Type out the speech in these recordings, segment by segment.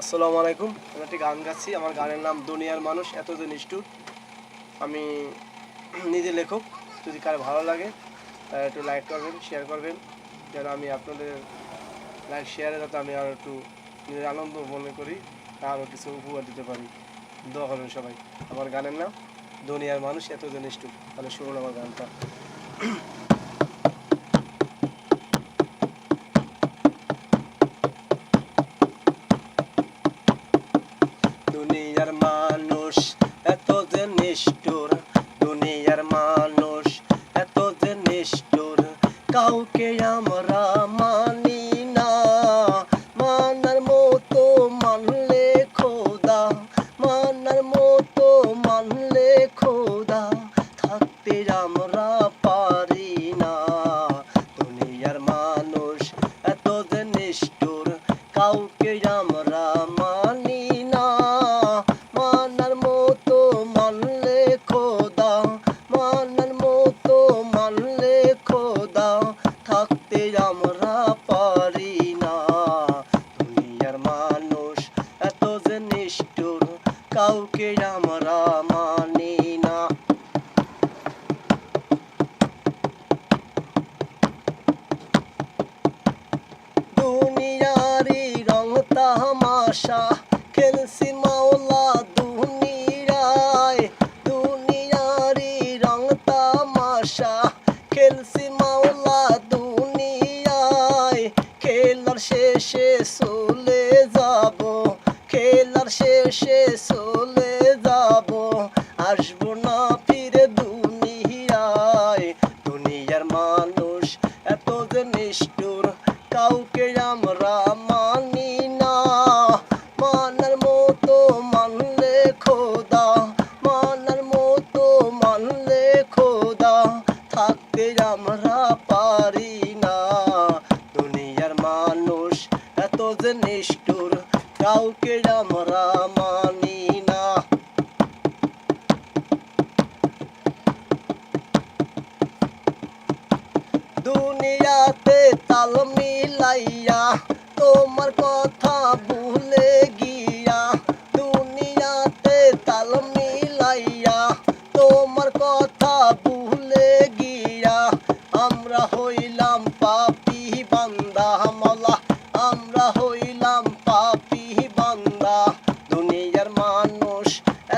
আসসালামু আলাইকুম। আমি একটি গান গাচ্ছি। আমার গানের নাম দুনিয়ার মানুষ এত যে নিষ্ঠুর। আমি নিজে লেখক। যদি কারো ভালো লাগে তারা একটু লাইক করবেন, শেয়ার করবেন, যেন আমি আপনাদের লাইক শেয়ারে যাতে আমি আরও একটু নিজের আনন্দ মনে করি, আরও কিছু উপহার দিতে পারি। দোয়া করবেন সবাই। আমার গানের নাম দুনিয়ার মানুষ এত যে নিষ্ঠুর। তাহলে শুনুন আমার গানটা। দুনিয়ার মানুষ এত যে নিষ্ঠুর, দুনিয়ার মানুষ এত যে নিষ্ঠুর, কাউকে আমরা মানি না। মানার মতো মানলে খোদা, মানার মতো মানলে খোদা, থাকতে আমরা পারি না। দুনিয়ার মানুষ এত যে নিষ্ঠুর, কাউকে আমরা মানি না। মানার মতো মানলে খোদা, মানার মতো মানলে খোদা, থাকতে আমরা পারি না। দুনিয়ার মানুষ এত যে নিষ্ঠুর, কাউকে আমরা মানি না। দুনিয়ারি রং তামাশা খেলছি মাওলা দুনিয়ায়, দুনিয়ারি রং তামাশা খেলছি মাওলা দুনিয়ায়। খেলার শেষে চলে যাব, খেলার শেষে চলে যাব, আসবো না ফিরে দুনিয়ায়। দুনিয়ার মানুষ এত যে নিষ্ঠুর, কাউকে আমরা মানি না। মানার মতো মানলে খোদা, মানার মতো মানলে খোদা, থাকতে আমরা পারি না। দুনিয়ার মানুষ এত যে নিষ্ঠুর, কাউকে আমরা মানি না। দুনিয়াতে তাল মিলাইয়া তোমার কথা ভুলে গিয়া, দুনিয়াতে তাল মিলাইয়া তোমার কথা ভুলে গিয়া, আমরা হইলাম পাপী বান্দা মাওলা, আমরা হইলাম পাপী বান্দা। দুনিয়ার মানুষ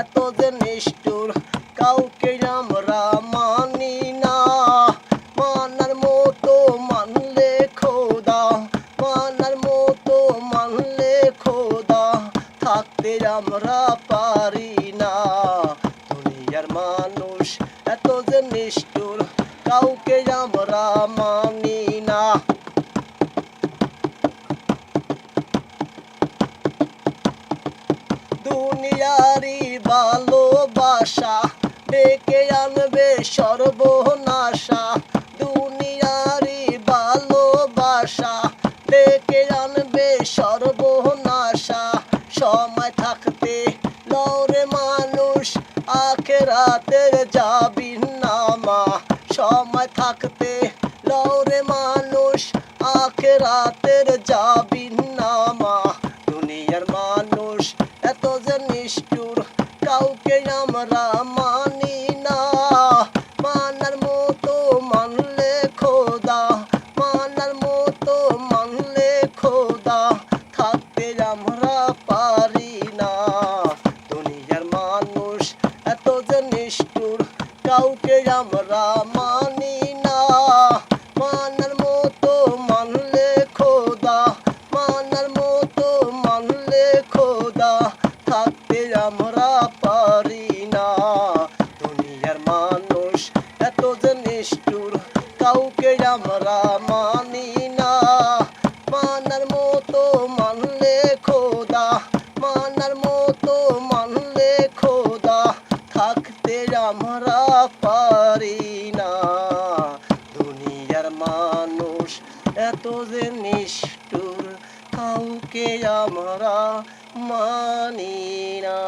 এত যে নিষ্ঠুর, কাউকে আমরা মানি না। মানার মতো মানলে খোদা, মানার মতো মানলে খোদা, থাকতে আমরা পারি না। দুনিয়ার মানুষ এত যে নিষ্ঠুর, কাউকে আমরা মানি না। দুনিয়ারি ভালোবাসা ডেকে আনবে সর্বনাশা, দুনিয়ারি ভালোবাসা ডেকে আনবে সর্বনাশা। সময় থাকতে লওরে মানুষ আখেরাতের যাবি নামা, সময় থাকতে লওরে মানুষ আখেরাতের যাবি নামা। দুনিয়ার মানুষ এত যে নিষ্ঠুর, কাউকে আমরা মানি না। মানার মতো মানলে খোদা, মানার মতো মানলে খোদা, থাকতে আমরা পারি না। দুনিয়ার মানুষ এত যে নিষ্ঠুর, কাউকে আমরা মানি না। মানার মতো মানলে খোদা, মানার মতো মানলে খোদা, থাকতে আমরা পারি না। দুনিয়ার মানুষ এত যে নিষ্ঠুর, কাউকে আমরা মানি না। মানার মতো মানলে খোদা, মানার মতো মানলে খোদা, থাকতে আমরা পারি না। দুনিয়ার মানুষ এত যে নিষ্ঠুর, কাউকে আমরা মানি না।